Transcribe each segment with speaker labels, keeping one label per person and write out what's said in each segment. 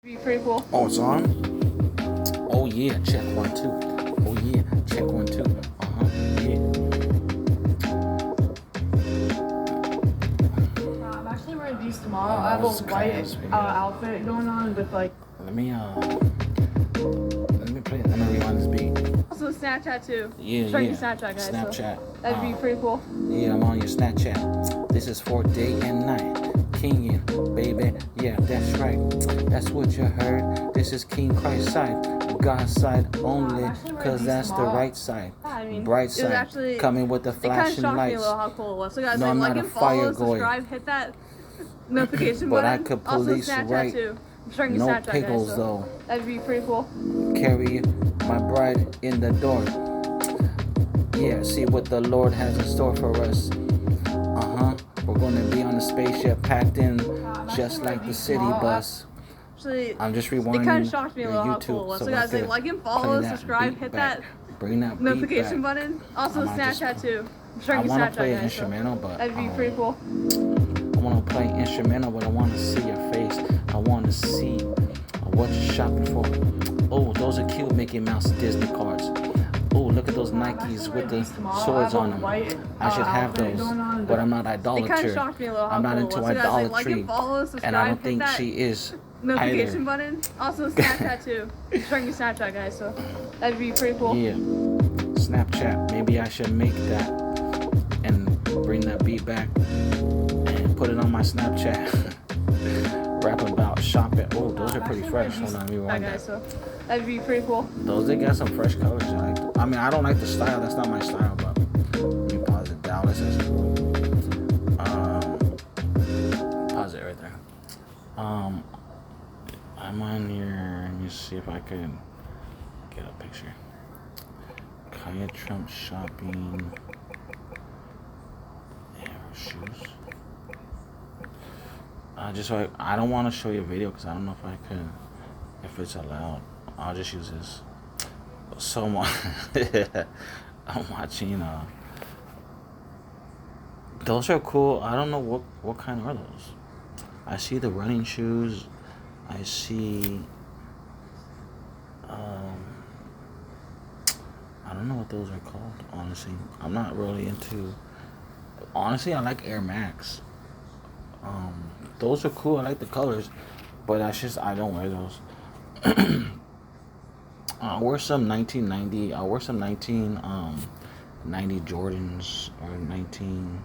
Speaker 1: Be pretty cool.
Speaker 2: Oh, it's on? Oh, yeah. Check 1, 2. Oh, yeah. Check 1, 2. Yeah.
Speaker 1: I'm actually wearing these tomorrow. I have a white outfit going on with like.
Speaker 2: Let me play. I'm gonna rewind this beat.
Speaker 1: Also Snapchat too.
Speaker 2: Yeah,
Speaker 1: Starting
Speaker 2: yeah.
Speaker 1: Snapchat, guys.
Speaker 2: Snapchat.
Speaker 1: So that'd be pretty cool.
Speaker 2: Yeah, I'm on your Snapchat. This is for day and night. Kingin', baby. Yeah, that's right. That's what you heard. This is King Christ's side. God's side only, cause that's the right side. Bright side. Coming with the flashing lights.
Speaker 1: It kind of shocked me a little how cool it was. So guys,
Speaker 2: No, I'm
Speaker 1: like
Speaker 2: not
Speaker 1: and
Speaker 2: a fire
Speaker 1: follow,
Speaker 2: goy.
Speaker 1: subscribe, hit that notification
Speaker 2: But
Speaker 1: button.
Speaker 2: I could police
Speaker 1: also Snapchat
Speaker 2: right.
Speaker 1: too. I'm starting
Speaker 2: No
Speaker 1: Snapchat,
Speaker 2: pickles
Speaker 1: guys, so
Speaker 2: though.
Speaker 1: that'd be pretty cool.
Speaker 2: Carry my bride in the door. Yeah, see what the Lord has in store for us. We're gonna be on a spaceship packed in just like the city bus.
Speaker 1: Actually,
Speaker 2: I'm just rewinding.
Speaker 1: It kind of shocked me a little how
Speaker 2: YouTube,
Speaker 1: cool it was. So
Speaker 2: I
Speaker 1: guys,
Speaker 2: could
Speaker 1: like and follow,
Speaker 2: play that
Speaker 1: subscribe,
Speaker 2: beat
Speaker 1: hit
Speaker 2: back.
Speaker 1: that
Speaker 2: Bring that beat
Speaker 1: notification
Speaker 2: back.
Speaker 1: button. Also
Speaker 2: I might just-
Speaker 1: Snapchat too. I'm
Speaker 2: I
Speaker 1: starting
Speaker 2: want to
Speaker 1: Snapchat,
Speaker 2: play
Speaker 1: guys,
Speaker 2: instrumental, but
Speaker 1: that'd be pretty cool.
Speaker 2: I want to play instrumental, but I want to see your face. I want to see what you're shopping for. Oh, those are cute Mickey Mouse Disney cards. Oh, look at those Nikes with the swords on them. I should have those, but I'm not
Speaker 1: It kind of
Speaker 2: idolater.
Speaker 1: shocked me a little how
Speaker 2: I'm not
Speaker 1: cool it
Speaker 2: into
Speaker 1: was. So guys, like
Speaker 2: idolatry,
Speaker 1: and follow, subscribe,
Speaker 2: and I don't
Speaker 1: hit
Speaker 2: think
Speaker 1: that
Speaker 2: she is
Speaker 1: notification
Speaker 2: either.
Speaker 1: button. Also Snapchat too. I'm starting Snapchat, guys, so that'd be pretty cool.
Speaker 2: Yeah, Snapchat. Maybe I should make that and bring that beat back and put it on my Snapchat. Rap about shopping. Oh, those are pretty fresh. Hold on, let me rewind
Speaker 1: guys,
Speaker 2: that.
Speaker 1: so that'd be pretty cool.
Speaker 2: Those, they got some fresh colors. I mean, I don't like the style. That's not my style, but let me pause it down. This is cool. Pause it right there. I'm on here. Let me see if I can get a picture. Kaya Trump shopping. Yeah, shoes. Just so I don't want to show you a video because I don't know if I can, if it's allowed. I'll just use this. So I'm watching. Those are cool. I don't know what kind are those. I see the running shoes. I see. I don't know what those are called. Honestly, I'm not really into. Honestly, I like Air Max. Those are cool. I like the colors, but I don't wear those. I'll wear some 1990. I'll wear some 1990 Jordans or 19.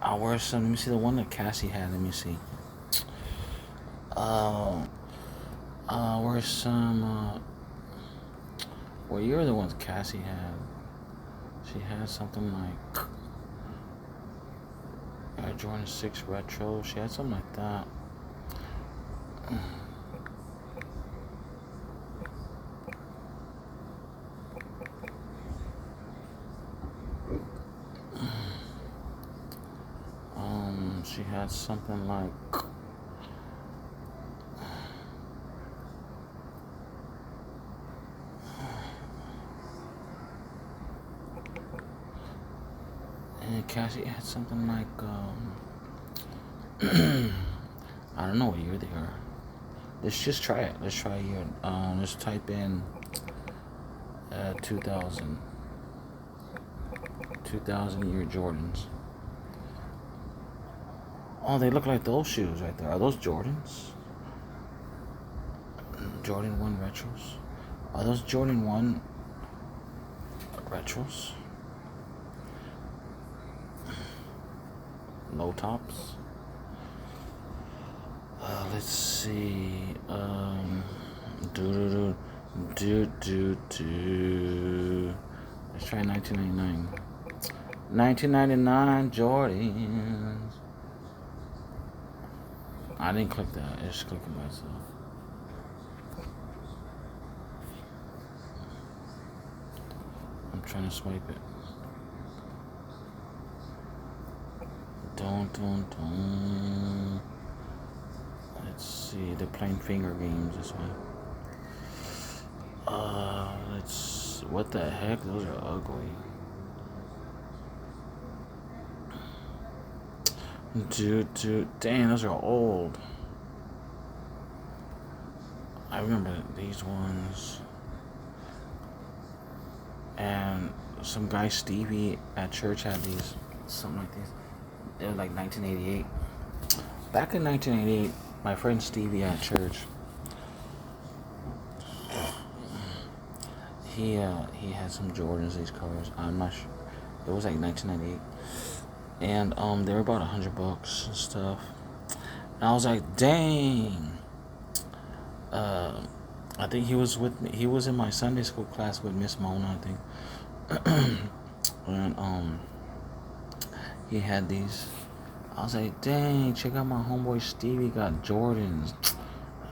Speaker 2: I'll wear some. Let me see the one that Cassie had. Let me see. I'll wear some. Well, you're the ones Cassie had. She had something like. Air Jordan 6 Retro. She had something like that. She had something like. And Cassie had something like, I don't know what year they are. Let's just try it. Let's try a year. Let's type in 2000 year Jordans. Oh, they look like those shoes right there. Are those Jordans? Jordan 1 retros? Are those Jordan 1 retros? Low tops. Let's see. Let's try 1999. 1999 Jordans. I didn't click that. I just clicked it myself. I'm trying to swipe it. Don't. Let's see. They're playing finger games this way. What the heck? Those are ugly. Dude. Dang, those are old. I remember these ones. And some guy Stevie at church had these, something like these. They were like 1988. Back in 1988, my friend Stevie at church, he had some Jordans, these colors. I'm not sure. It was like 1998, and they were about $100 and stuff. And I was like, dang. I think he was with me. He was in my Sunday school class with Miss Mona, I think. And he had these. I was like, dang, check out my homeboy Stevie got Jordans.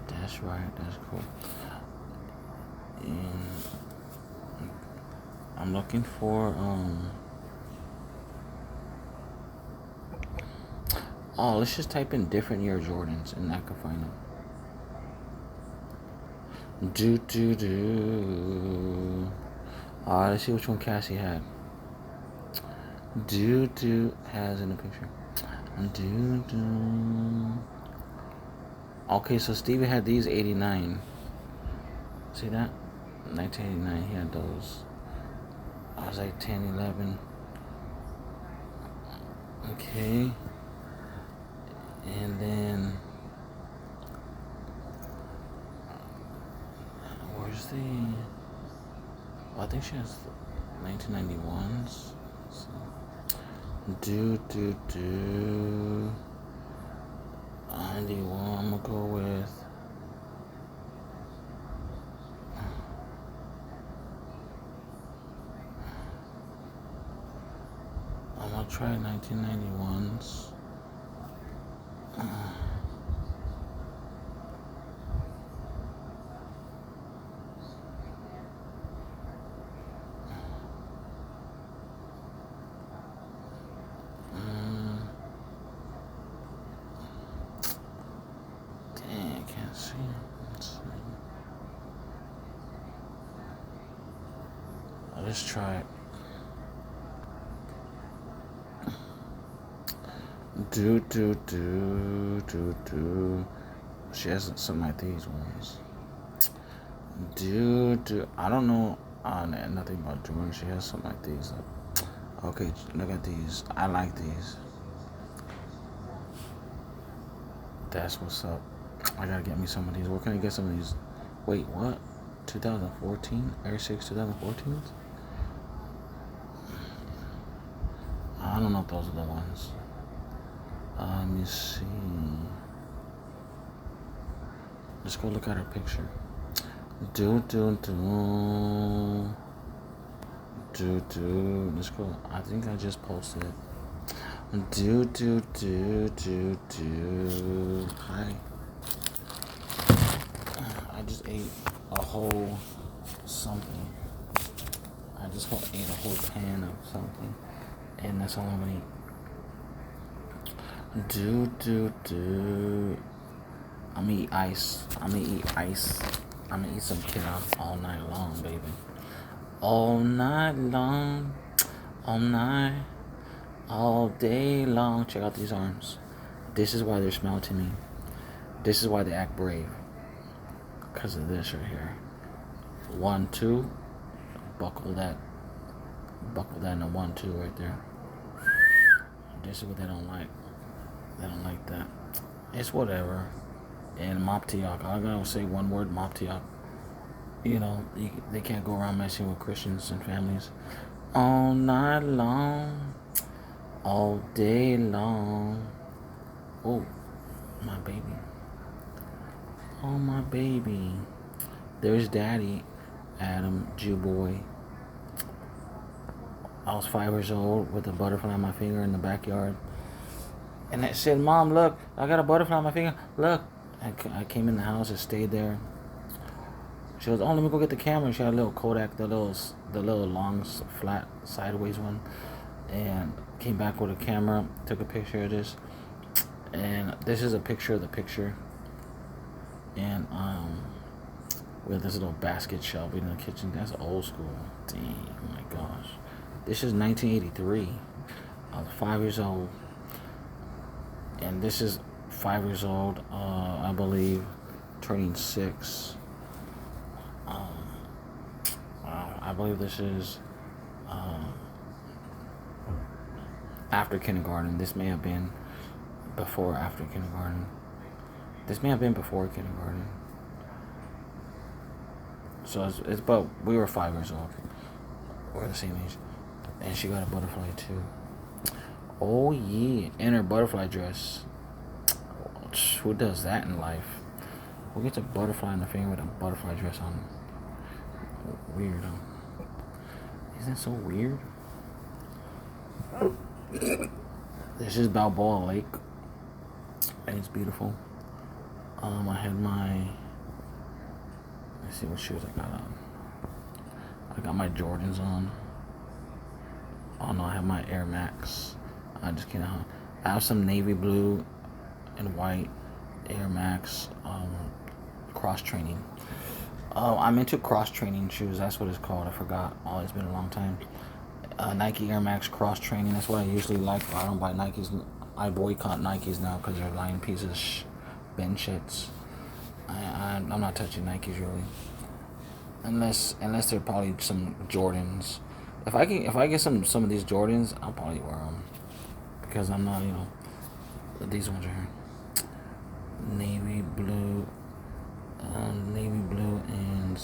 Speaker 2: That's right, that's cool. And I'm looking for let's just type in different year Jordans and I can find them. Alright, let's see which one Cassie had. Has in the picture. Okay, so Stevie had these 89. See that? 1989, he had those. I was like 10, 11. Okay. And then where's the I think she has 1991s. So, 91 I'm gonna go with. I'm gonna try 1991s. Dang, I can't see. Let's see. Let's try it. She has something like these ones. I don't know nothing about Jordan. She has something like these. Okay, look at these. I like these. That's what's up. I gotta get me some of these. Where can I get some of these? Wait, what? 2014? Air 6 2014? I don't know if those are the ones. Let me see. Let's go look at her picture. Let's go. I think I just posted it. Hi. I just ate a whole something. I just ate a whole pan of something. And that's all I'm gonna eat. I'm gonna eat ice. I'm gonna eat some kiddo all night long, baby. All night long. All day long. Check out these arms. This is why they're smelting me. This is why they act brave. Because of this right here. 1, 2. Buckle that in a 1, 2 right there. This is what they don't like. They don't like that. It's whatever. And Moptiok. I gotta say one word, Moptiok. You know, they can't go around messing with Christians and families. All night long. All day long. Oh, my baby. Oh, my baby. There's Daddy, Adam, Jew boy. I was 5 years old with a butterfly on my finger in the backyard. And I said, Mom, look, I got a butterfly on my finger. Look. I came in the house and stayed there. She goes, oh, let me go get the camera. She had a little Kodak, the little long, flat, sideways one. And came back with a camera, took a picture of this. And this is a picture of the picture. And with this little basket shelf in the kitchen. That's old school. Dang, oh my gosh. This is 1983. I was 5 years old. And this is 5 years old, I believe, turning 6. I believe this is after kindergarten. This may have been before or after kindergarten. This may have been before kindergarten. So it's but we were 5 years old. We're the same age. And she got a butterfly too. Oh yeah, in her butterfly dress. Who does that in life? Who gets a butterfly in the finger with a butterfly dress on? Weird. Isn't that so weird? This is Balboa Lake, and it's beautiful. I had my. Let's see what shoes I got on. I got my Jordans on. Oh no, I have my Air Max. I just can't. I have some navy blue and white Air Max cross training. I'm into cross training shoes. That's what it's called. I forgot. Oh, it's been a long time. Nike Air Max cross training. That's what I usually like. I don't buy Nikes. I boycott Nikes now because they're lying pieces of bin shits. I'm not touching Nikes really, unless they're probably some Jordans. If I get some of these Jordans, I'll probably wear them because I'm not, these ones are here. Navy blue and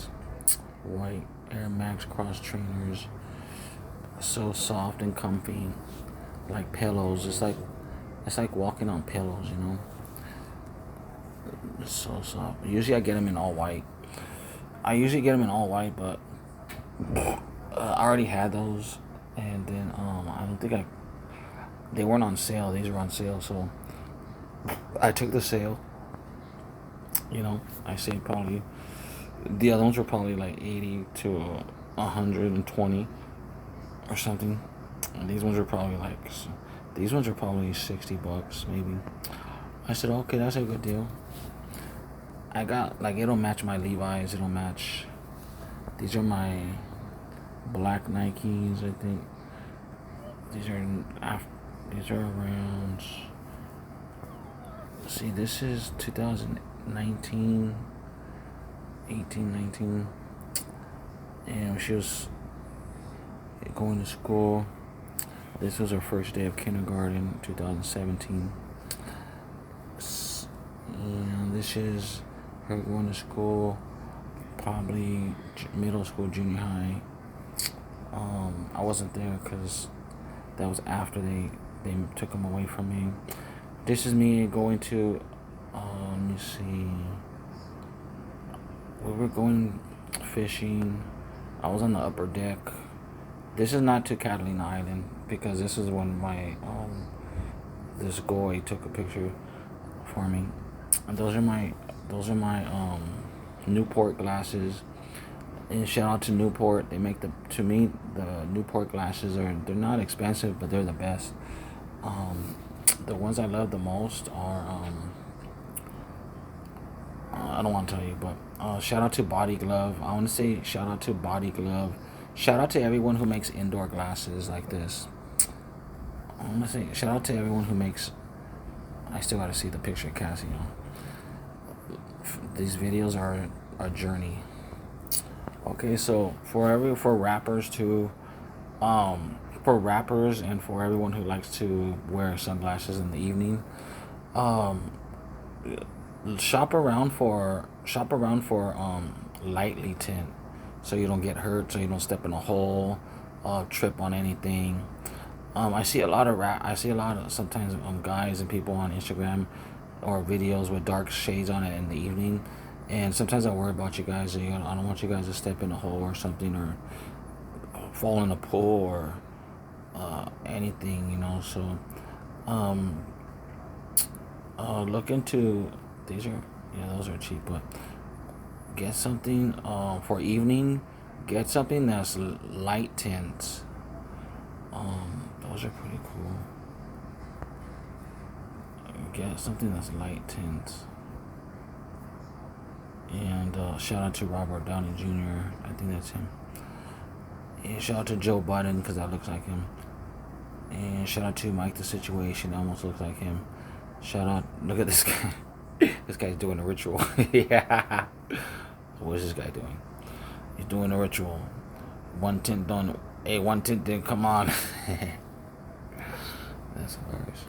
Speaker 2: white Air Max cross trainers. So soft and comfy, like pillows. It's like walking on pillows, It's so soft. Usually I get them in all white. But I already had those, and then I don't think they weren't on sale. These were on sale, so I took the sale. I saved probably. The other ones were probably like 80 to 120 or something, and these ones are probably $60 maybe. I said, okay, that's a good deal. I got it'll match my Levi's. It'll match. These are my black Nikes, I think. These are around. See, this is 2019, 18, 19, and she was going to school. This was her first day of kindergarten, 2017. And this is her going to school, probably middle school, junior high. I wasn't there because that was after they took them away from me. This is me going to, let me see. We were going fishing. I was on the upper deck. This is not to Catalina Island because this is when my this guy took a picture for me. And those are my Newport glasses. And shout out to Newport. They make the Newport glasses they're not expensive, but they're the best. The ones I love the most are I don't want to tell you, but shout out to Body Glove. I want to say shout out to Body Glove. Shout out to everyone who makes indoor glasses like this. I want to say shout out to everyone who makes. I still got to see the picture of Cassie. These videos are a journey. Okay, so for rappers too, for rappers and for everyone who likes to wear sunglasses in the evening, shop around for lightly tint, so you don't get hurt, so you don't step in a hole, trip on anything. I see a lot of sometimes guys and people on Instagram or videos with dark shades on it in the evening, and sometimes I worry about you guys. I don't want you guys to step in a hole or something, or fall in a pool or anything, So look into these those are cheap, but get something for evening. Get something that's light tints. Those are pretty cool. Get something that's light tints. And shout out to Robert Downey Jr. I think that's him. And shout out to Joe Biden because that looks like him. And shout out to Mike the Situation. That almost looks like him. Shout out. Look at this guy. This guy's doing a ritual. Yeah. What is this guy doing? He's doing a ritual. 110 don't. Hey, 110 didn't come on. That's hilarious.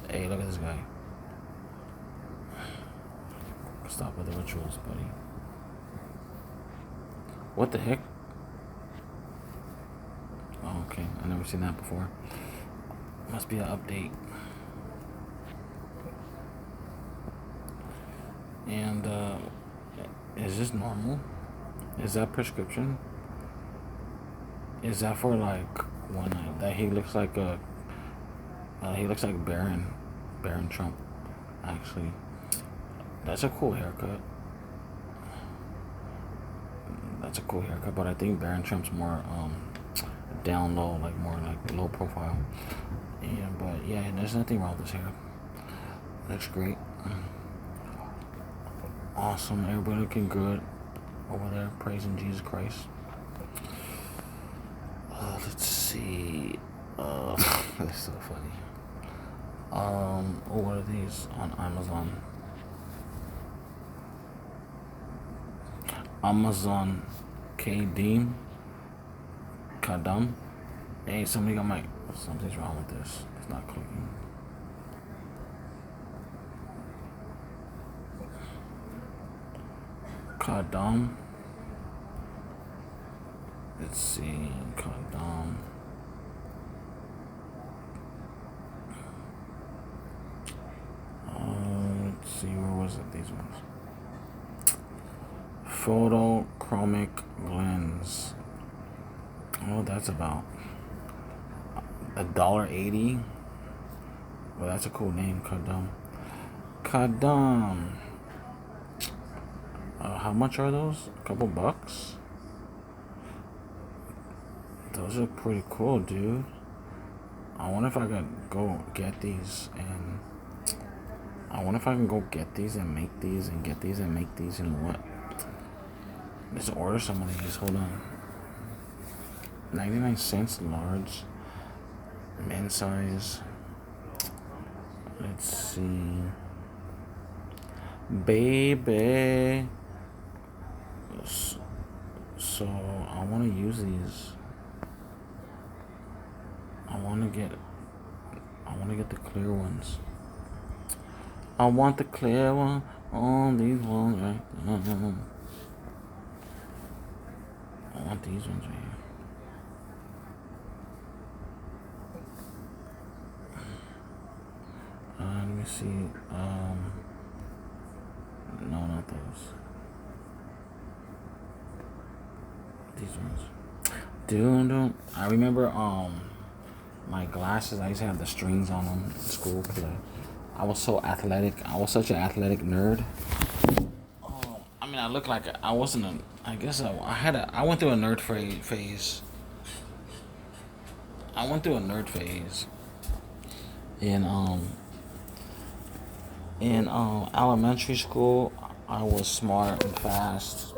Speaker 2: Hey, look at this guy. Stop with the rituals, buddy. What the heck? Oh, okay. I never seen that before. Must be an update. And is this normal? Is that prescription? Is that for like one night? That he looks like Baron Trump. Actually, that's a cool haircut. But I think Baron Trump's more down low, like more like low profile. But there's nothing wrong with his hair. Looks great. Awesome. Everybody looking good over there, praising Jesus Christ. Let's see. That's so funny. What are these on Amazon? Amazon Kadam. Hey, something's wrong with this. It's not clicking. Kadam. Let's see. Kadam. Let's see. Where was it? These ones. Photochromic lens. Oh, that's about $1.80. Well, that's a cool name, Kadam. How much are those? A couple bucks? Those are pretty cool, dude. I wonder if I could go get these and make these and get these and make these and what? Let's order some of these. Hold on. 99 cents, large, men's size. Let's see. Baby. So I want to use these. I want to get the clear ones. I want the clear one on these ones right. I want these ones right here. Let me see. No, not those. These ones. Dude, I remember my glasses. I used to have the strings on them in school because I was so athletic. I was such an athletic nerd. I mean, I looked like I wasn't a. I guess I went through a nerd phase. In elementary school, I was smart and fast.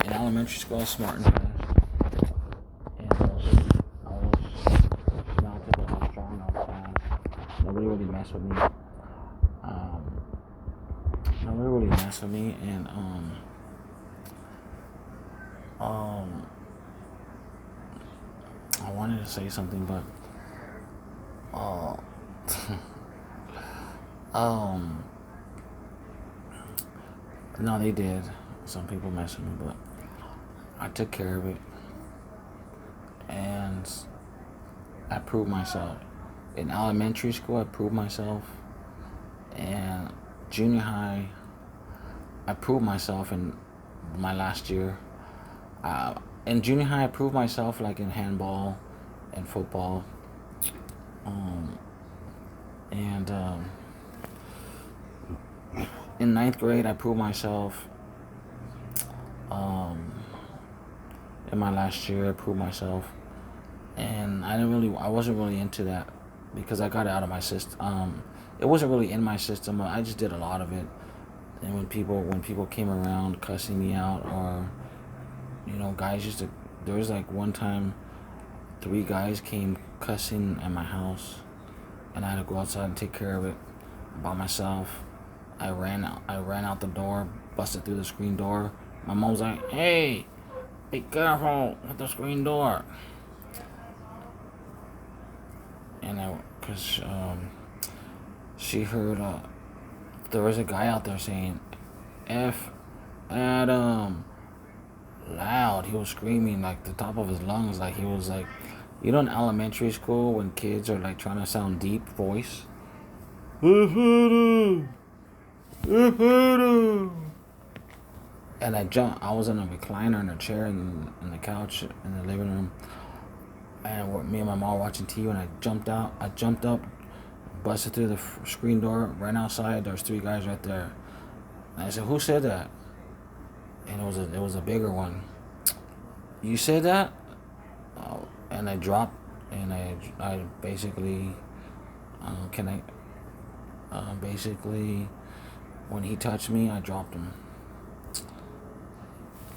Speaker 2: In elementary school, I was smart and fast. And I was mounted, I was strong, I was fast. Nobody really messed with me. And I wanted to say something, but no, they did. Some people messed with me, but I took care of it, and I proved myself. In elementary school, I proved myself, and junior high, I proved myself in my last year. In junior high, I proved myself like in handball and football, and in ninth grade, I proved myself. In my last year, I proved myself, and I wasn't really into that because I got it out of my system. It wasn't really in my system. I just did a lot of it, and when people came around cussing me out, or guys used to. There was like one time, 3 guys came cussing at my house, and I had to go outside and take care of it by myself. I ran out the door, busted through the screen door. My mom was like, "Hey, Be careful with the screen door. And because she heard there was a guy out there saying F Adam loud. He was screaming like the top of his lungs, like he was like, you know, in elementary school when kids are like trying to sound deep voice. F Adam, F Adam. And I was in a recliner in a chair in the couch in the living room, and me and my mom watching TV. And I jumped up, busted through the screen door, ran outside. There's 3 guys right there. And I said, "Who said that?" And it was a bigger one. "You said that?" And I dropped, and I basically, basically, when he touched me, I dropped him.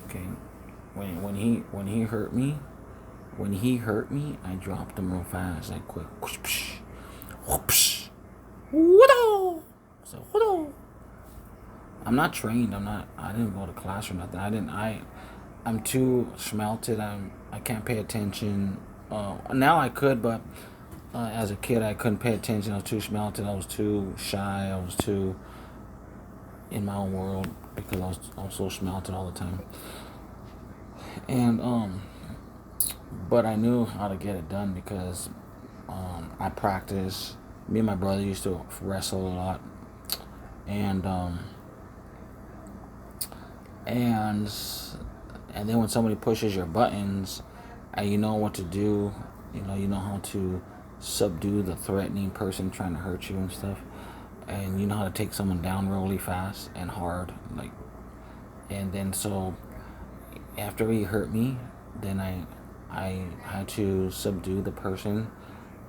Speaker 2: Okay, when he hurt me, I dropped him real fast, like quick. Whoosh, whoosh, whoosh. So whoosh. I'm not trained. I didn't go to class or nothing. I'm too smelted. I can't pay attention. Now I could, but as a kid I couldn't pay attention. I was too smelted. I was too shy. I was too in my own world because I was so smelted all the time. And but I knew how to get it done because I practiced. Me and my brother used to wrestle a lot, and then when somebody pushes your buttons, and you know what to do, you know how to subdue the threatening person trying to hurt you and stuff, and you know how to take someone down really fast and hard, like. And then so after he hurt me, then I had to subdue the person,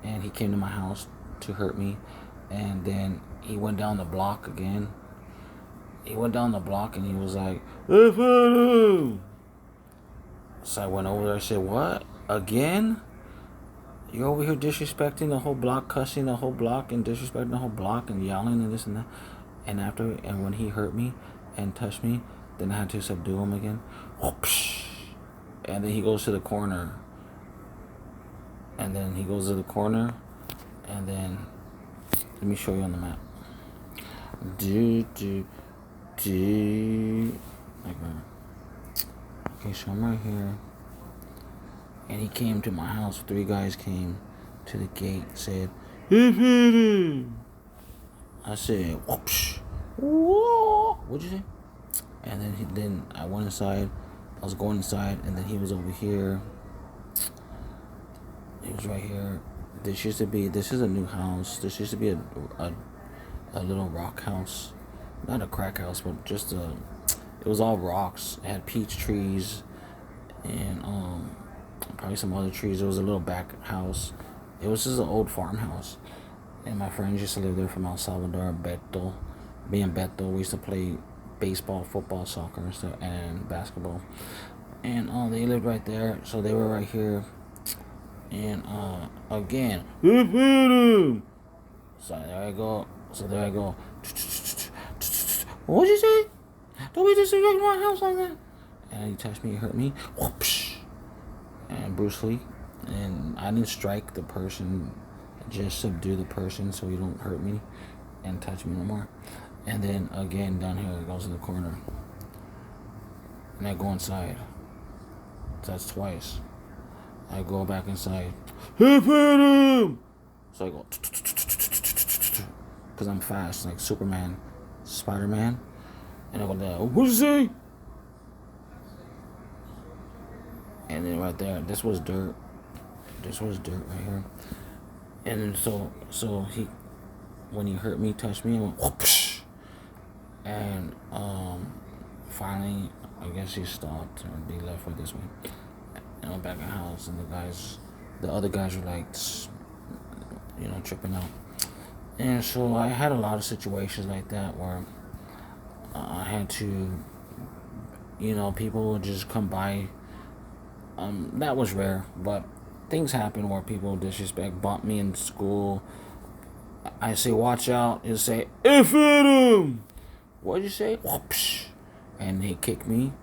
Speaker 2: and he came to my house to hurt me, and then he went down the block again. He went down the block and he was like, "F-Adam." So I went over there and said, "What? Again? You're over here disrespecting the whole block, cussing the whole block, and disrespecting the whole block, and yelling and this and that." And when he hurt me and touched me, then I had to subdue him again. And then he goes to the corner. And then let me show you on the map. Okay, so I'm right here. And he came to my house. 3 guys came to the gate, said, I said, whoosh. What'd you say? And then I went inside. I was going inside, and then he was over here. He was right here. This is a new house. This used to be a little rock house. Not a crack house, but just it was all rocks. It had peach trees and probably some other trees. It was a little back house. It was just an old farmhouse. And my friends used to live there from El Salvador, Beto. Me and Beto, we used to play baseball, football, soccer, and stuff, and basketball. And they lived right there, so they were right here. And again, so there I go. What'd you say? Don't be disrespecting my house like that. And he touched me, he hurt me. Whoosh. And Bruce Lee. And I didn't strike the person, just subdue the person so he don't hurt me and touch me no more. And then again down here, it goes in the corner. And I go inside. So that's twice. I go back inside. Hit him! So I go, because I'm fast, like Superman, Spider-Man. And I go down, what'd you say? And then right there, this was dirt. This was dirt right here. And then so he, when he hurt me, touched me, and went whoosh. And finally, I guess he stopped and they left with this one. And I'm back in the house, and the other guys were like, tripping out. And so I had a lot of situations like that where I had to, people would just come by. That was rare, but things happen where people disrespect, bump me in school. I say, watch out. He'll say, F him. What'd you say? Whoosh. And they kick me.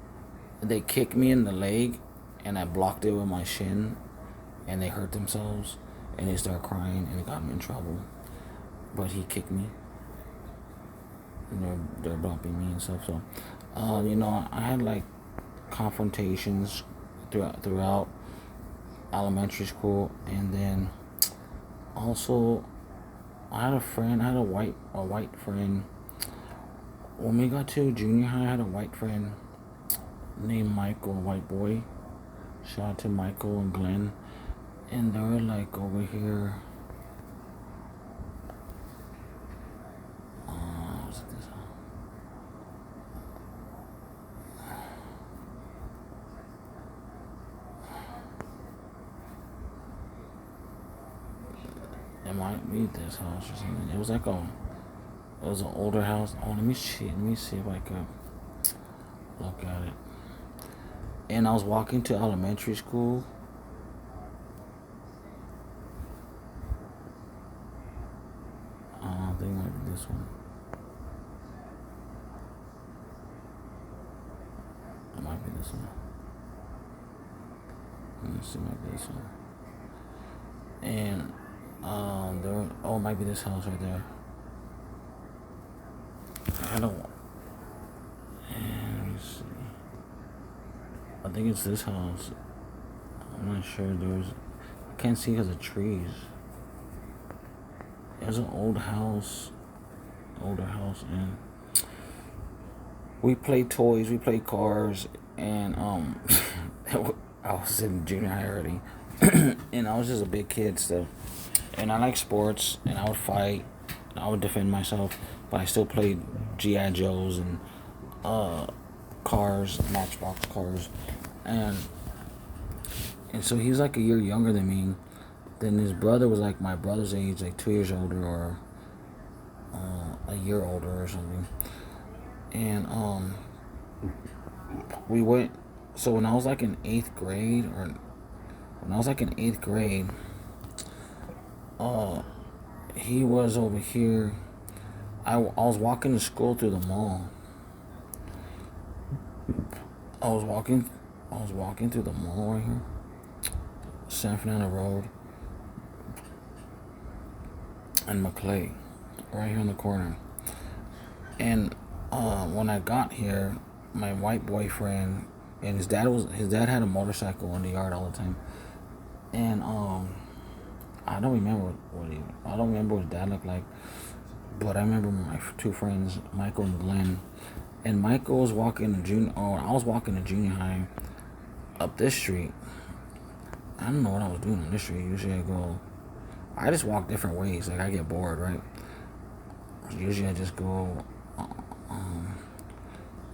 Speaker 2: They kick me in the leg, and I blocked it with my shin, and they hurt themselves, and they started crying, and it got me in trouble. But he kicked me, and they're bumping me and stuff. So, I had like confrontations throughout elementary school, and then also I had a white friend. When we got to junior high, I had a white friend named Michael, a white boy. Shout out to Michael and Glenn. And they were like over here. What's this? It might be this house or something. It was like it was an older house. Oh, let me see if I can look at it. And I was walking to elementary school. I think it might be this one. It might be this one. Let me see, it might be this one. And it might be this house right there. I don't. Let me see. I think it's this house. I'm not sure. I can't see because of trees. There's an older house, and we played toys, we played cars, and I was in junior high already, and I was just a big kid still, and I like sports, and I would fight, I would defend myself, but I still played G.I. Joes and cars, Matchbox cars, and so he was like a year younger than me. Then his brother was like my brother's age, like 2 years older or a year older or something. And we went. So when I was like in eighth grade, he was over here. I was walking to school through the mall. I was walking through the mall right here, San Fernando Road and Maclay, right here in the corner. And when I got here, my white boyfriend and his dad had a motorcycle in the yard all the time. And I don't remember what his dad looked like, but I remember my two friends, Michael and Glenn. And Michael was walking I was walking to junior high up this street. I don't know what I was doing on this street. Usually I just walk different ways. Like I get bored, right? Usually I just go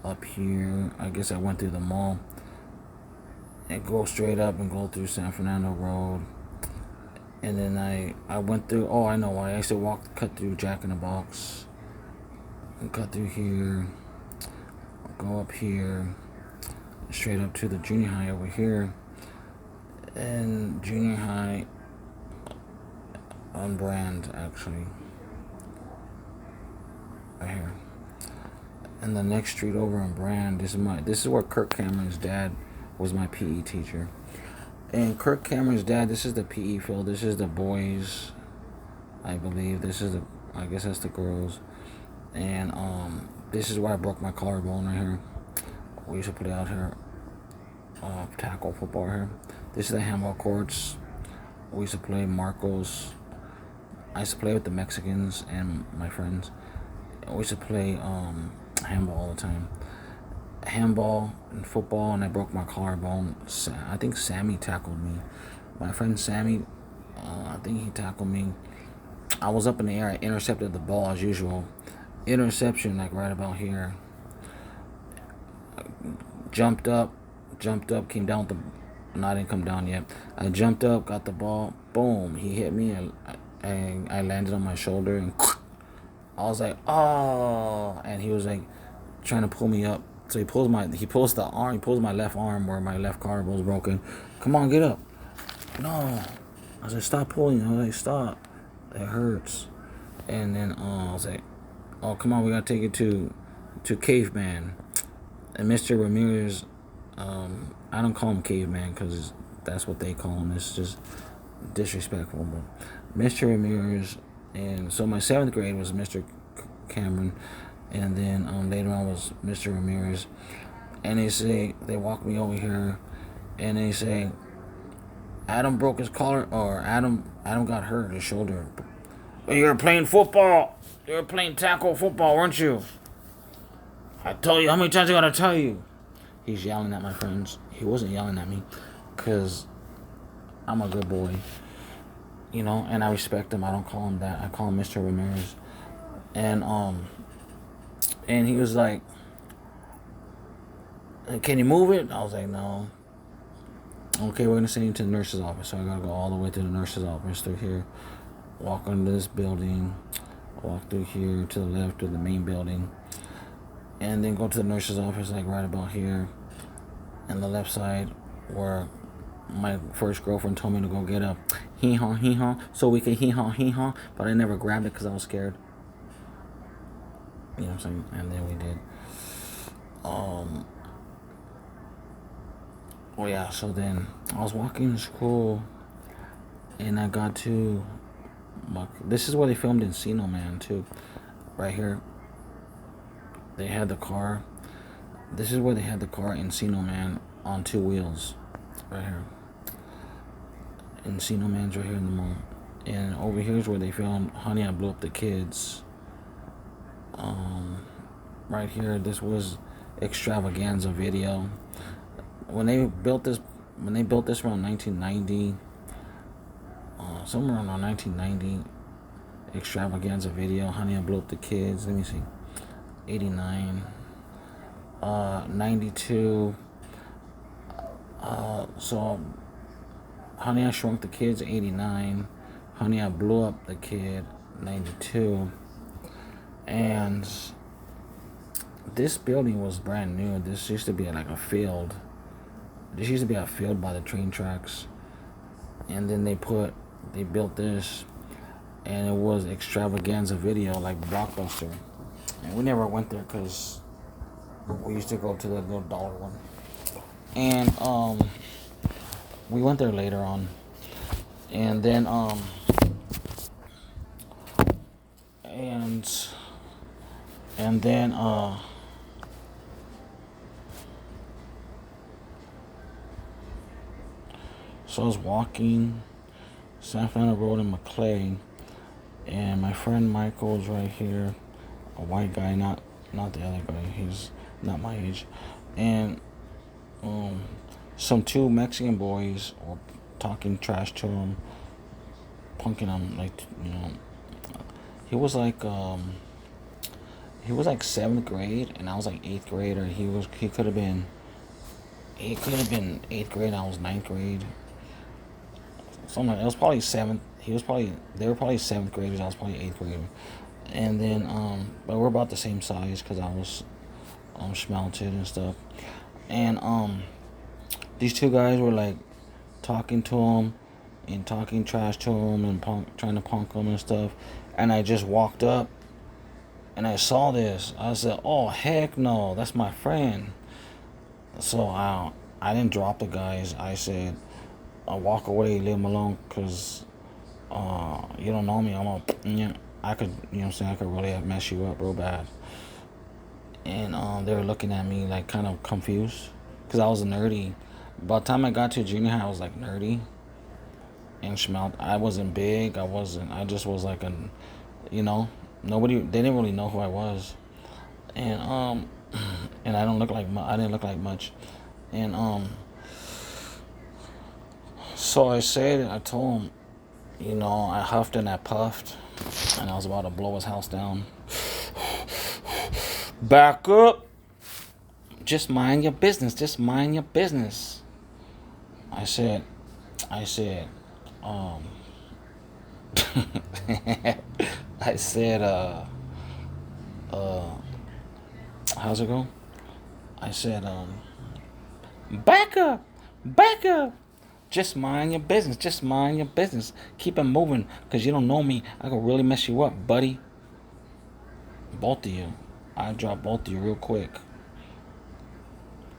Speaker 2: up here. I guess I went through the mall and go straight up and go through San Fernando Road. And then I went through, I know why. I used to cut through Jack in the Box and cut through here, go up here, straight up to the junior high over here. And junior high on Brand, actually, right here. And the next street over on Brand, this is where Kirk Cameron's dad was my PE teacher. And Kirk Cameron's dad, this is the PE field. This is the boys, I believe. I guess that's the girls. And this is where I broke my collarbone right here. We used to play out here, tackle football here. This is the handball courts. We used to play Marcos. I used to play with the Mexicans and my friends. We used to play handball all the time. Handball and football, and I broke my collarbone. I think Sammy tackled me. My friend Sammy, I think he tackled me. I was up in the air. I intercepted the ball as usual. Interception, like right about here. Jumped up, came down with the... No, I didn't come down yet. I jumped up, got the ball. Boom, he hit me, and I landed on my shoulder, and I was like, oh, and he was like trying to pull me up. So he pulls my left arm where my left collarbone was broken. Come on, get up. No. I was like, stop pulling. I was like, stop. It hurts. And then I was like, oh, come on, we gotta take it to Caveman. And Mr. Ramirez, I don't call him caveman because that's what they call him. It's just disrespectful. But Mr. Ramirez, and so my 7th grade was Mr. Cameron, and then later on was Mr. Ramirez. And they walk me over here, and they say, Adam broke his collar, or Adam got hurt, his shoulder. Well, you were playing football. You were playing tackle football, weren't you? I told you, how many times I gotta tell you? He's yelling at my friends. He wasn't yelling at me, because I'm a good boy. You know, and I respect him. I don't call him that. I call him Mr. Ramirez. And he was like, can you move it? I was like, no. Okay, we're gonna send you to the nurse's office. So I gotta go all the way to the nurse's office through here, walk under this building, walk through here to the left of the main building, and then go to the nurse's office like right about here, and the left side where my first girlfriend told me to go get a hee-haw, so we could hee-haw, but I never grabbed it because I was scared. You know what I'm saying? And then we did. Oh yeah, so then I was walking to school, and I got to this is where they filmed Encino Man too. Right here. They had the car. This is where they had the car Encino Man on 2 wheels. Right here. Encino Man's right here in the mall. And over here is where they filmed Honey, I Blew Up the Kids. Right here, this was Extravaganza Video. When they built this around 1990, somewhere around 1990, Extravaganza Video, Honey, I Blew Up the Kids. Let me see, 89, 92. So Honey, I Shrunk the Kids, 89. Honey, I Blew Up the Kid, 92. And this building was brand new. This used to be like a field. This used to be a field by the train tracks. And then they built this, and it was Extravaganza Video, like Blockbuster. And we never went there because we used to go to the little dollar one. And we went there later on. And then so I was walking San Fernando Road in McClay, and my friend Michael's right here, a white guy, not the other guy. He's not my age, and some 2 Mexican boys were talking trash to him, punking him, like, you know. He was like 7th grade, and I was like 8th grade, or he could have been 8th grade. I was 9th grade. Something. It was probably 7th. They were probably 7th graders. I was probably 8th grader. And then but we're about the same size because I was schmelted and stuff. And these 2 guys were like talking to him and talking trash to him and trying to punk him and stuff. And I just walked up and I saw this. I said, "Oh heck no, that's my friend." So I didn't drop the guys. I said, I'll walk away, leave them alone, because you don't know me. I could, you know what I'm saying, I could really mess you up real bad. And they were looking at me like kind of confused, because I was nerdy. By the time I got to junior high, I was like nerdy and schmelt. I wasn't big. I just was like they didn't really know who I was. And and I didn't look like much. And so I told him, you know, I huffed and I puffed, and I was about to blow his house down. Back up. Just mind your business. Just mind your business. I said, I said, how's it go? I said, back up. Just mind your business. Just mind your business. Keep it moving, because you don't know me. I could really mess you up, buddy. Both of you. I drop both of you real quick.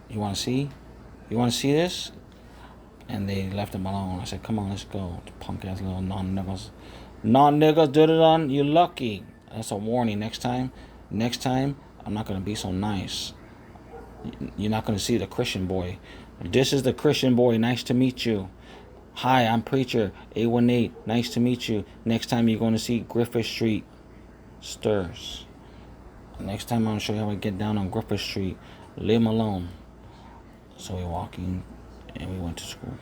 Speaker 2: You want to see? You want to see this? And they left him alone. I said, come on, let's go. Punk ass little non-niggas. Non-niggas did it on you lucky. That's a warning. Next time, I'm not going to be so nice. You're not going to see the Christian boy. This is the Christian boy. Nice to meet you. Hi, I'm Preacher 818. Nice to meet you. Next time you're going to see Griffith Street stirs. Next time I'm going to show you how I get down on Griffith Street. Leave him alone. So we're walking and we went to school.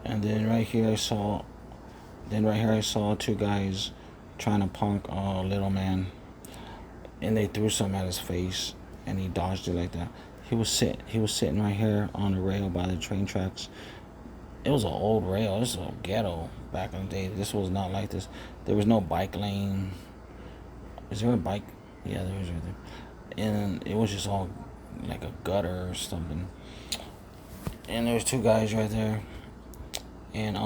Speaker 2: And then right here I saw two guys trying to punk a little man. And they threw something at his face and he dodged it like that. He was sitting right here on the rail by the train tracks. It was an old rail. This is a ghetto back in the day. This was not like this. There was no bike lane. Is there a bike? Yeah, there is right there. And it was just all like a gutter or something. And there was two guys right there. And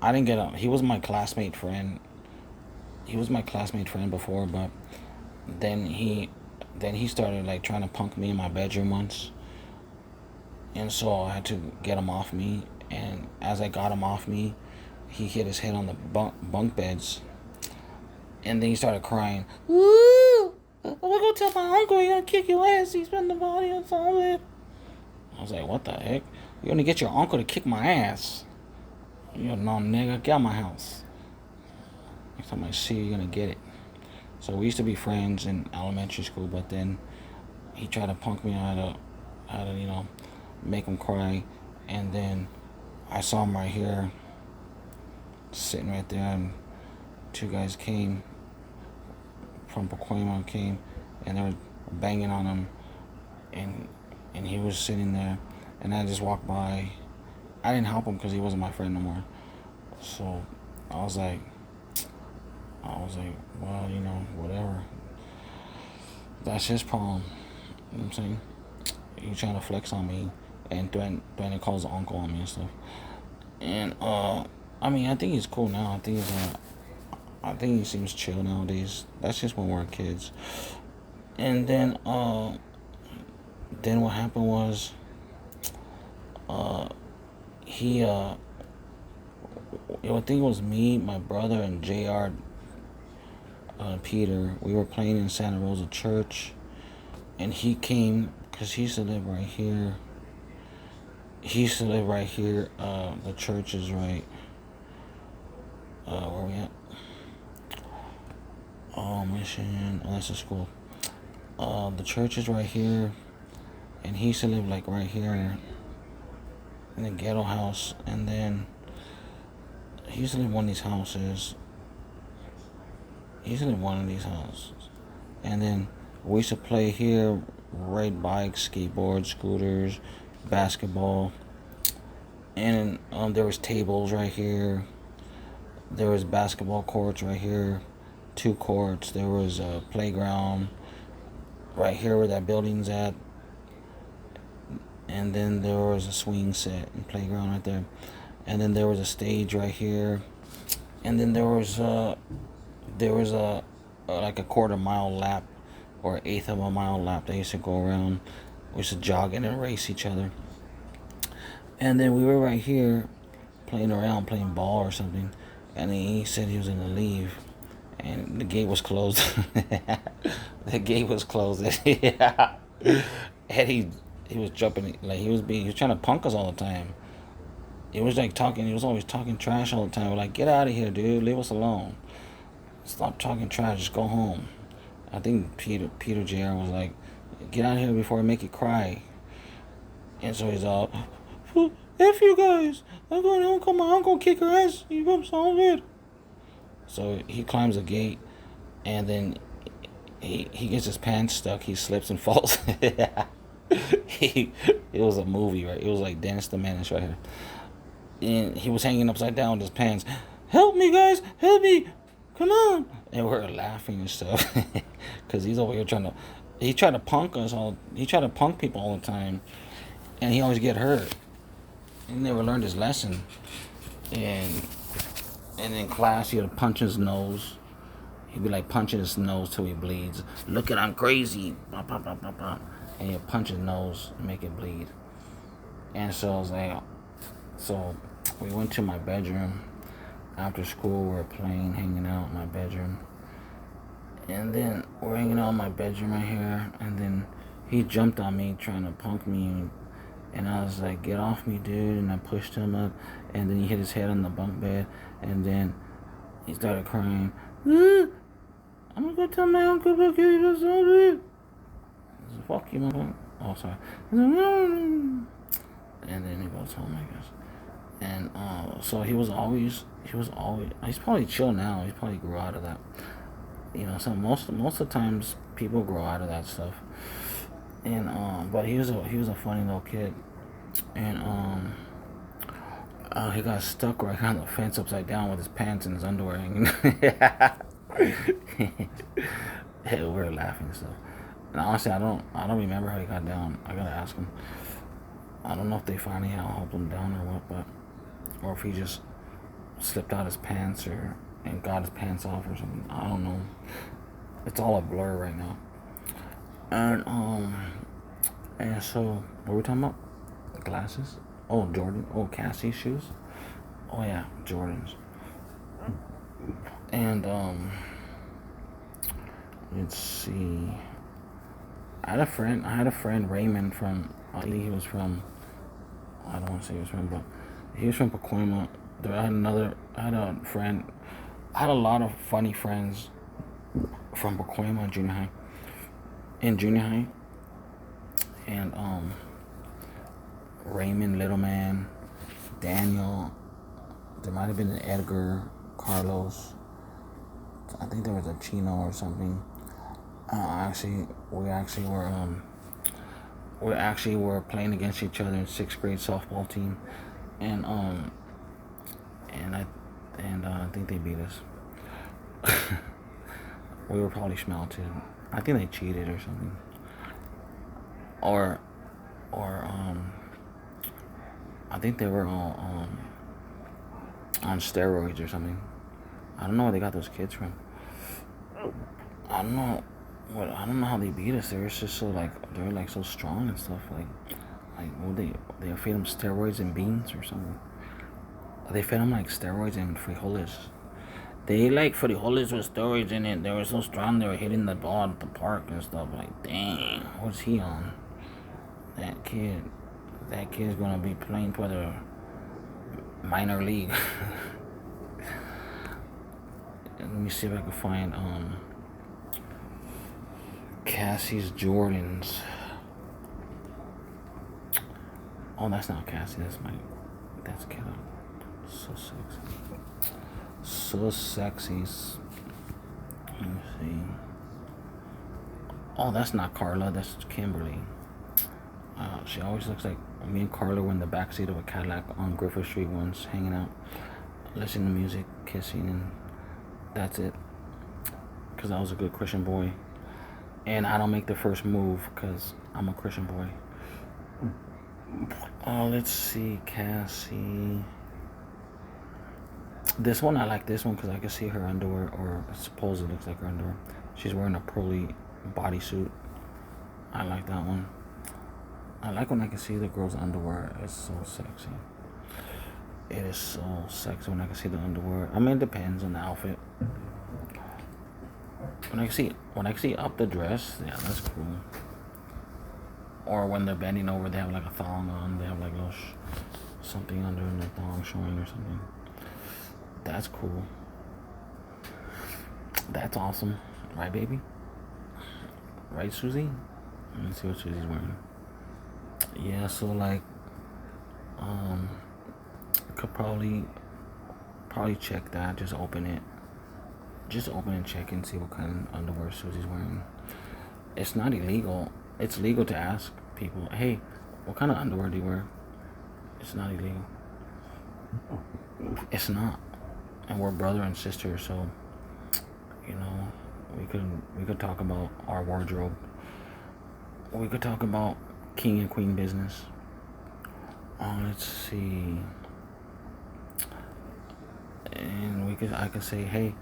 Speaker 2: I didn't get up. He was my classmate friend. He was my classmate friend before, but then he started like trying to punk me in my bedroom once. And so I had to get him off me. And as I got him off me, he hit his head on the bunk beds. And then he started crying. Woo! I'm gonna go tell my uncle he's gonna kick your ass. He's been the body or something. I was like, what the heck? You're gonna get your uncle to kick my ass? You're a non-nigga. Get out of my house. Next time I see you, you're gonna get it. So we used to be friends in elementary school, but then he tried to punk me how to make him cry. And then I saw him right here, sitting right there, and two guys came from Pacoima, and they were banging on him, and he was sitting there, and I just walked by. I didn't help him because he wasn't my friend no more. So I was like, well, whatever. That's his problem. You know what I'm saying? He's trying to flex on me and threaten to call his uncle on me and stuff. And I think he's cool now. I think he seems chill nowadays. That's just when we're kids. And then what happened was, I think it was me, my brother, and JR, Peter. We were playing in Santa Rosa Church, and he came because he used to live right here. The church is right. Where we at? Oh, Mission. Oh, that's a school. The church is right here, and he used to live like right here in the ghetto house, and then he used to live in one of these houses. And then we used to play here, ride bikes, skateboards, scooters, basketball. And there was tables right here. There was basketball courts right here, 2 courts. There was a playground right here where that building's at. And then there was a swing set and playground right there. And then there was a stage right here. And then there was a like a quarter-mile lap or 1/8 of a mile lap. They used to go around. We used to jog in and race each other. And then we were right here playing around, playing ball or something. And then he said he was going to leave. And the gate was closed. Yeah. And he was jumping, like he was trying to punk us all the time. He was always talking trash all the time. We're like, get out of here, dude. Leave us alone. Stop talking trash. Just go home. I think Peter Jr. was like, get out of here before I make you cry. And so he's all, F you guys. I'm gonna kick her ass. You from somewhere. So he climbs the gate, and then he gets his pants stuck. He slips and falls. It was a movie, right? It was like Dennis the Menace right here. And he was hanging upside down with his pants. Help me, guys. Help me. Come on. And we're laughing and stuff. Because he's over here he tried to punk us all. He tried to punk people all the time. And he always get hurt. He never learned his lesson. And in class, he had to punch his nose. he'd be like punching his nose till he bleeds. Look at, I'm crazy. Pop, pop, pop, pop, pop. And he'll punch his nose and make it bleed. And so I was like, so we went to my bedroom. After school, we were playing, hanging out in my bedroom. And then we're hanging out in my bedroom right here. And then he jumped on me trying to punk me. And I was like, get off me, dude. And I pushed him up. And then he hit his head on the bunk bed. And then he started crying. I'm gonna go tell my uncle about you. I said, fuck you, motherfucker. Oh, sorry. And then he goes home, I guess. And so he's probably chill now. He's probably grew out of that. You know, so most of the times people grow out of that stuff. And but he was a funny little kid. And he got stuck right on the fence upside down with his pants and his underwear hanging. We were laughing and stuff. And honestly, I don't remember how he got down. I gotta ask him. I don't know if they finally helped him down or what, or if he just slipped out his pants and got his pants off or something. I don't know. It's all a blur right now. And so what were we talking about? Glasses? Oh, Jordan. Oh, Cassie's shoes. Oh yeah, Jordans. And let's see. I had a friend Raymond from. I think he was from. I don't want to say he was from, but he was from Pacoima. I had a friend. I had a lot of funny friends from Pacoima junior high. In junior high. And Raymond, Little Man, Daniel. There might have been an Edgar, Carlos. I think there was a Chino or something. We actually were playing against each other in 6th grade softball team, and I think they beat us. We were probably smelted. I think they cheated or something. Or I think they were all on steroids or something. I don't know where they got those kids from. I don't know how they beat us. They were just so they were so strong and stuff. They fed them steroids and beans or something. They fed them steroids and frijoles. They frijoles with steroids in it. They were so strong. They were hitting the ball at the park and stuff. Dang, what's he on? That kid's gonna be playing for the minor league. Let me see if I can find Cassie's Jordans. Oh, that's not Cassie. That's Kiddo. So sexy. So sexy. Let me see. Oh, that's not Carla. That's Kimberly. She always looks like me and Carla were in the backseat of a Cadillac on Griffith Street once, hanging out, listening to music, kissing, and that's it. Because I was a good Christian boy. And I don't make the first move because I'm a Christian boy. Let's see, Cassie. This one, I like this one because I can see her underwear, or I suppose it looks like her underwear. She's wearing a pearly bodysuit. I like that one. I like when I can see the girl's underwear. It's so sexy. It is so sexy when I can see the underwear. I mean, it depends on the outfit. When I can see up the dress, yeah, that's cool. Or when they're bending over, they have a thong on. They have little something under the thong showing or something. That's cool. That's awesome, right, baby? Right, Susie? Let me see what Susie's wearing. Yeah, so could probably check that. Just open it. Just open and check and see what kind of underwear Susie's wearing. It's not illegal. It's legal to ask people, hey, what kind of underwear do you wear? It's not illegal. It's not. And we're brother and sister, so we could talk about our wardrobe. We could talk about king and queen business. Let's see. And I could say, hey,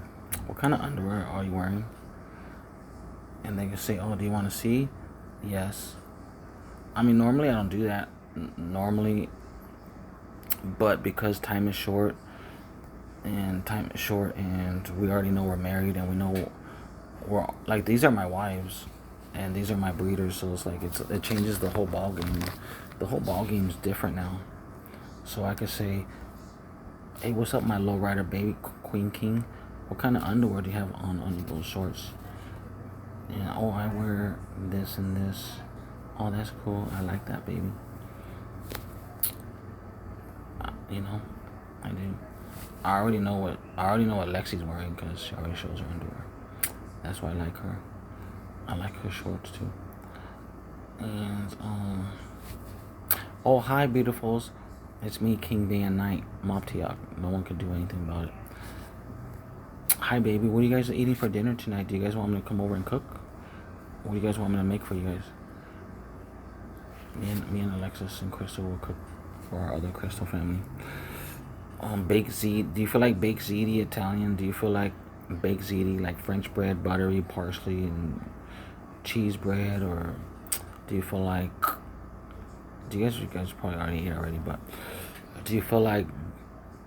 Speaker 2: what kind of underwear are you wearing? And they can say, oh, do you want to see? Yes. I mean, normally I don't do that. Normally, but because time is short, and we already know we're married, and we know we're like, these are my wives, and these are my breeders. So it's like it changes the whole ball game. The whole ball game's different now. So I could say, hey, what's up, my lowrider baby queen king? What kind of underwear do you have on those shorts? And oh, I wear this and this. Oh, that's cool. I like that, baby. You know, I do. I already know what Lexi's wearing because she already shows her underwear. That's why I like her. I like her shorts too. And oh, hi, beautifuls. It's me, King Day and Night, Moptiok. No one could do anything about it. Hi, baby. What are you guys eating for dinner tonight? Do you guys want me to come over and cook? What do you guys want me to make for you guys? Me and Alexis and Crystal will cook for our other Crystal family. Baked ziti. Do you feel like baked ziti Italian? Do you feel like baked ziti, like French bread, buttery, parsley, and cheese bread? Or do you feel like... You guys probably already ate already, but do you feel like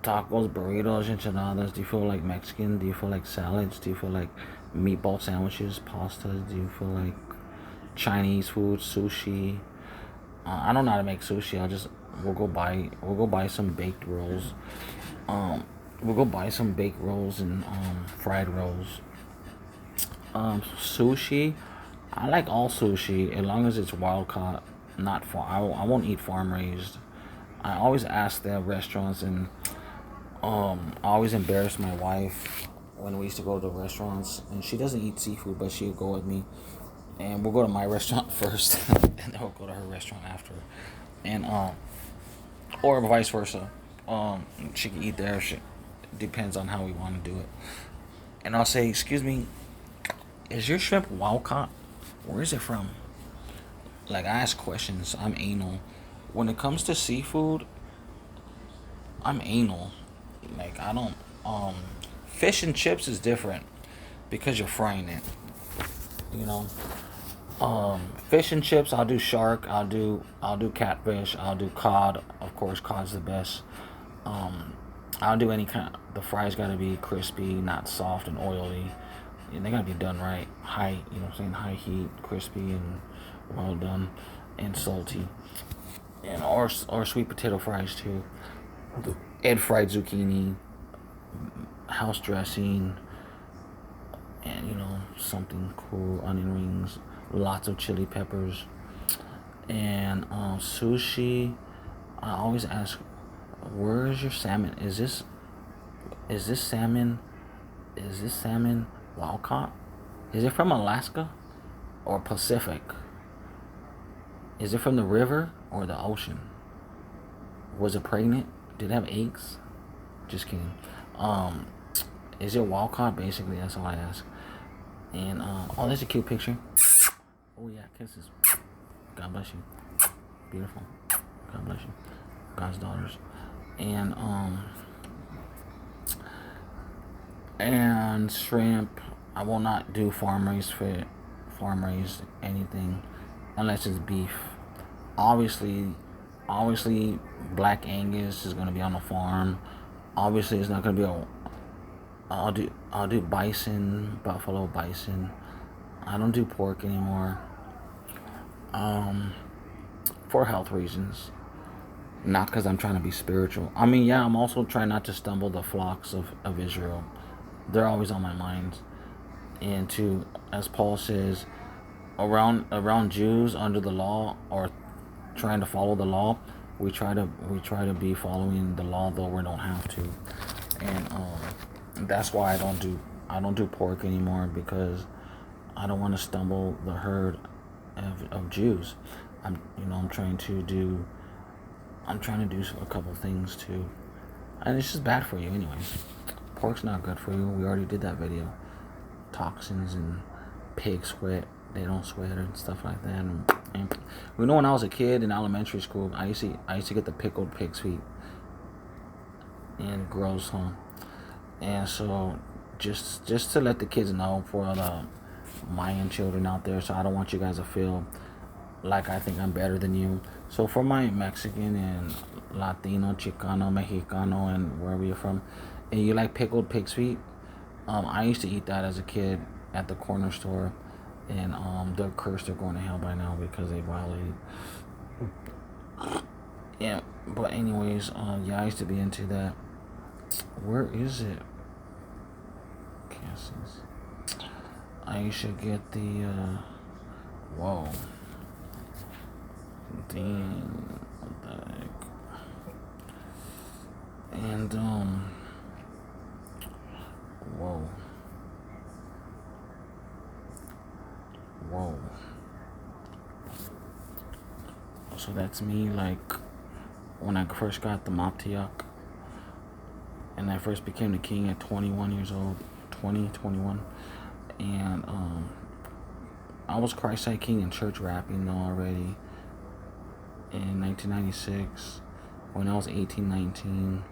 Speaker 2: tacos, burritos, enchiladas? Do you feel like Mexican? Do you feel like salads? Do you feel like meatball sandwiches, pastas? Do you feel like Chinese food, sushi? I don't know how to make sushi. We'll go buy some baked rolls. We'll go buy some baked rolls and fried rolls. Sushi, I like all sushi as long as it's wild caught. Not I won't eat farm raised. I always ask the restaurants, and I always embarrass my wife when we used to go to restaurants, and she doesn't eat seafood, but she'll go with me, and we'll go to my restaurant first, and then we'll go to her restaurant after, and or vice versa. She can eat there. She depends on how we want to do it, and I'll say, excuse me, is your shrimp wild caught? Where is it from? Like, I ask questions. I'm anal. When it comes to seafood, I'm anal. Like, I don't... Fish and chips is different because you're frying it. You know? Fish and chips, I'll do shark. I'll do catfish. I'll do cod. Of course, cod's the best. I'll do any kind... The fries gotta be crispy, not soft and oily. And they gotta be done right. High, you know what I'm saying? High heat, crispy, and... well done, and salty, and or sweet potato fries too, and fried zucchini, house dressing, and something cool, onion rings, lots of chili peppers, and sushi. I always ask, where is your salmon? Is this salmon wild caught? Is it from Alaska or Pacific? Is it from the river or the ocean? Was it pregnant? Did it have eggs? Just kidding. Is it wild caught? Basically, that's all I ask. And oh, that's a cute picture. Oh yeah, kisses. God bless you. Beautiful. God bless you. God's daughters. And shrimp. I will not do farm raised anything unless it's beef. Obviously Black Angus is gonna be on the farm. Obviously it's not gonna be I'll do bison, buffalo bison. I don't do pork anymore. For health reasons. Not because I'm trying to be spiritual. I mean, yeah, I'm also trying not to stumble the flocks of Israel. They're always on my mind. And to, as Paul says, around Jews under the law or trying to follow the law, we try to be following the law, though we don't have to. And that's why I don't do pork anymore, because I don't want to stumble the herd of Jews. I'm trying to do a couple things too, and it's just bad for you anyways. Pork's not good for you. We already did that video. Toxins and pig sweat. They don't sweat and stuff like that. And when I was a kid in elementary school, I used to get the pickled pig's feet. And gross, huh? And so just to let the kids know, for the Mayan children out there. So I don't want you guys to feel like I think I'm better than you. So for my Mexican and Latino, Chicano, Mexicano, and wherever you're from, and you like pickled pig's feet, I used to eat that as a kid at the corner store, and they're cursed. They're going to hell by now because they violated. Yeah, but anyways, yeah, I used to be into that. Where is it? Cassie's. I should get the. Whoa. Damn. What the heck? And Whoa. Whoa. So that's me, like, when I first got the Moptiak, and I first became the king at 21 years old, 21, and I was Christ-like king in church rapping though already in 1996, when I was 18, 19,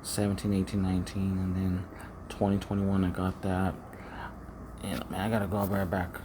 Speaker 2: 17, 18, 19, and then 2021 I got that, and man, I gotta go right back.